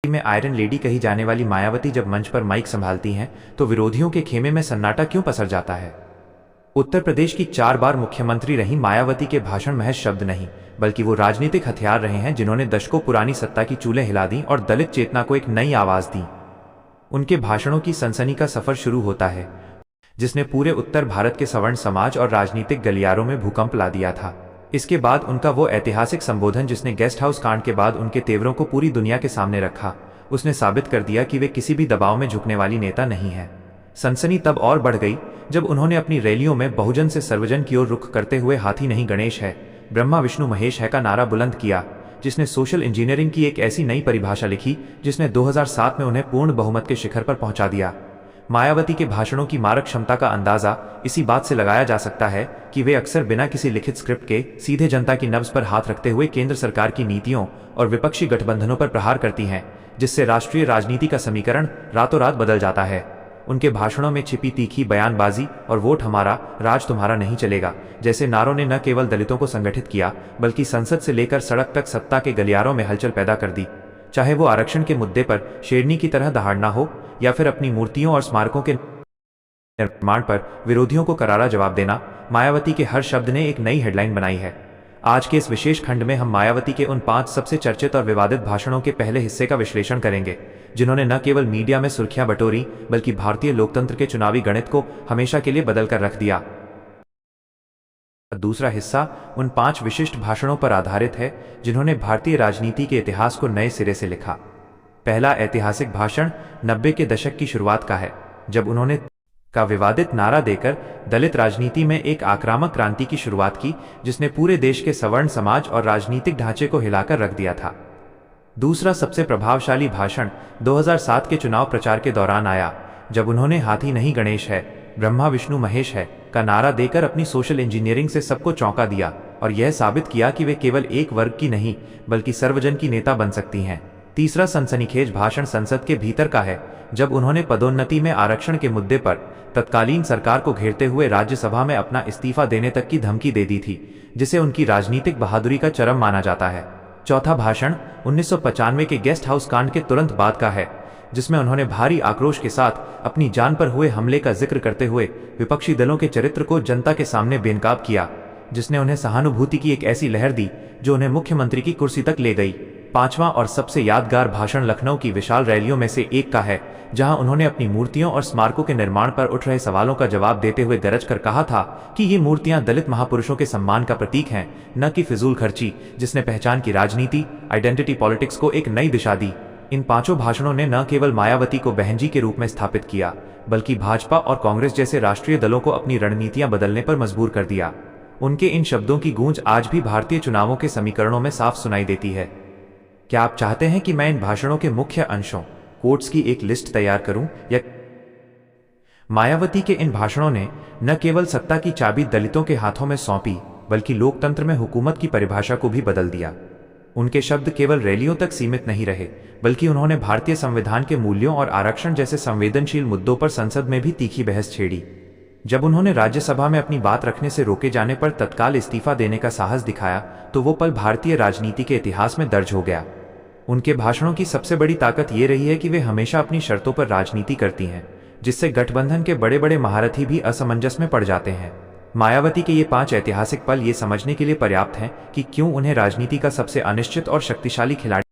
में iron lady कही जाने वाली मायावती जब मंच पर माइक संभालती हैं तो विरोधियों के खेमे में सन्नाटा क्यों पसर जाता है। उत्तर प्रदेश की 4 बार मुख्यमंत्री रही मायावती के भाषण महज शब्द नहीं बल्कि वो राजनीतिक हथियार रहे हैं जिन्होंने दशकों पुरानी सत्ता की चूल्हे हिला दी और दलित चेतना को एक नई आवाज दी। उनके भाषणों की सनसनी का सफर शुरू होता है जिसने पूरे उत्तर भारत के सवर्ण समाज और राजनीतिक गलियारों में भूकंप ला दिया था। इसके बाद उनका वो ऐतिहासिक संबोधन जिसने गेस्ट हाउस कांड के बाद उनके तेवरों को पूरी दुनिया के सामने रखा, उसने साबित कर दिया कि वे किसी भी दबाव में झुकने वाली नेता नहीं है। सनसनी तब और बढ़ गई जब उन्होंने अपनी रैलियों में बहुजन से सर्वजन की ओर रुख करते हुए हाथी नहीं गणेश है, ब्रह्मा विष्णु महेश है का नारा बुलंद किया, जिसने सोशल इंजीनियरिंग की एक ऐसी नई परिभाषा लिखी जिसने 2007 में उन्हें पूर्ण बहुमत के शिखर पर पहुंचा दिया। मायावती के भाषणों की मारक क्षमता का अंदाजा इसी बात से लगाया जा सकता है कि वे अक्सर बिना किसी लिखित स्क्रिप्ट के सीधे जनता की नब्ज पर हाथ रखते हुए केंद्र सरकार की नीतियों और विपक्षी गठबंधनों पर प्रहार करती हैं, जिससे राष्ट्रीय राजनीति का समीकरण रातों रात बदल जाता है। उनके भाषणों में छिपी तीखी बयानबाजी और वोट हमारा राज तुम्हारा नहीं चलेगा जैसे नारों ने न केवल दलितों को संगठित किया बल्कि संसद से लेकर सड़क तक सत्ता के गलियारों में हलचल पैदा कर दी। चाहे वो आरक्षण के मुद्दे पर शेरनी की तरह दहाड़ना हो या फिर अपनी मूर्तियों और स्मारकों के निर्माण पर विरोधियों को करारा जवाब देना, मायावती के हर शब्द ने एक नई हेडलाइन बनाई है। आज के इस विशेष खंड में हम मायावती के उन 5 सबसे चर्चित और विवादित भाषणों के पहले हिस्से का विश्लेषण करेंगे जिन्होंने न केवल मीडिया में सुर्खियां बटोरी बल्कि भारतीय लोकतंत्र के चुनावी गणित को हमेशा के लिए बदल कर रख दिया। दूसरा हिस्सा उन 5 विशिष्ट भाषणों पर आधारित है जिन्होंने भारतीय राजनीति के इतिहास को नए सिरे से लिखा। पहला ऐतिहासिक भाषण 90 के दशक की शुरुआत का है जब उन्होंने का विवादित नारा देकर दलित राजनीति में एक आक्रामक क्रांति की शुरुआत की जिसने पूरे देश के सवर्ण समाज और राजनीतिक ढांचे को हिलाकर रख दिया था। दूसरा सबसे प्रभावशाली भाषण 2007 के चुनाव प्रचार के दौरान आया जब उन्होंने हाथी नहीं गणेश है, ब्रह्मा विष्णु महेश है का नारा देकर अपनी सोशल इंजीनियरिंग से सबको चौंका दिया और यह साबित किया कि वे केवल एक वर्ग की नहीं बल्कि सर्वजन की नेता बन सकती हैं। तीसरा सनसनीखेज भाषण संसद के भीतर का है जब उन्होंने पदोन्नति में आरक्षण के मुद्दे पर तत्कालीन सरकार को घेरते हुए राज्यसभा में अपना इस्तीफा देने तक की धमकी दे दी थी, जिसे उनकी राजनीतिक बहादुरी का चरम माना जाता है। चौथा भाषण 1995 के गेस्ट हाउस कांड के तुरंत बाद का है जिसमें उन्होंने भारी आक्रोश के साथ अपनी जान पर हुए हमले का जिक्र करते हुए विपक्षी दलों के चरित्र को जनता के सामने बेनकाब किया, जिसने उन्हें सहानुभूति की एक ऐसी लहर दी जो उन्हें मुख्यमंत्री की कुर्सी तक ले गई। पांचवां और सबसे यादगार भाषण लखनऊ की विशाल रैलियों में से एक का है जहां उन्होंने अपनी मूर्तियों और स्मारकों के निर्माण पर उठ रहे सवालों का जवाब देते हुए गरज कर कहा था कि ये मूर्तियां दलित महापुरुषों के सम्मान का प्रतीक हैं, न कि फिजूल खर्ची जिसने पहचान की राजनीति आइडेंटिटी पॉलिटिक्स को एक नई दिशा दी। इन 5 भाषणों ने न केवल मायावती को बहनजी के रूप में स्थापित किया बल्कि भाजपा और कांग्रेस जैसे राष्ट्रीय दलों को अपनी रणनीतियां बदलने पर मजबूर कर दिया। उनके इन शब्दों की गूंज आज भी भारतीय चुनावों के समीकरणों में साफ सुनाई देती है। क्या आप चाहते हैं कि मैं इन भाषणों के मुख्य अंशों कोट्स की एक लिस्ट तैयार करूं या? मायावती के इन भाषणों ने न केवल सत्ता की चाबी दलितों के हाथों में सौंपी बल्कि लोकतंत्र में हुकूमत की परिभाषा को भी बदल दिया। उनके शब्द केवल रैलियों तक सीमित नहीं रहे बल्कि उन्होंने भारतीय संविधान के मूल्यों और आरक्षण जैसे संवेदनशील मुद्दों पर संसद में भी तीखी बहस छेड़ी। जब उन्होंने राज्यसभा में अपनी बात रखने से रोके जाने पर तत्काल इस्तीफा देने का साहस दिखाया तो वो पल भारतीय राजनीति के इतिहास में दर्ज हो गया। उनके भाषणों की सबसे बड़ी ताकत ये रही है कि वे हमेशा अपनी शर्तों पर राजनीति करती हैं, जिससे गठबंधन के बड़े बड़े महारथी भी असमंजस में पड़ जाते हैं। मायावती के ये 5 ऐतिहासिक पल ये समझने के लिए पर्याप्त हैं कि क्यों उन्हें राजनीति का सबसे अनिश्चित और शक्तिशाली खिलाड़ी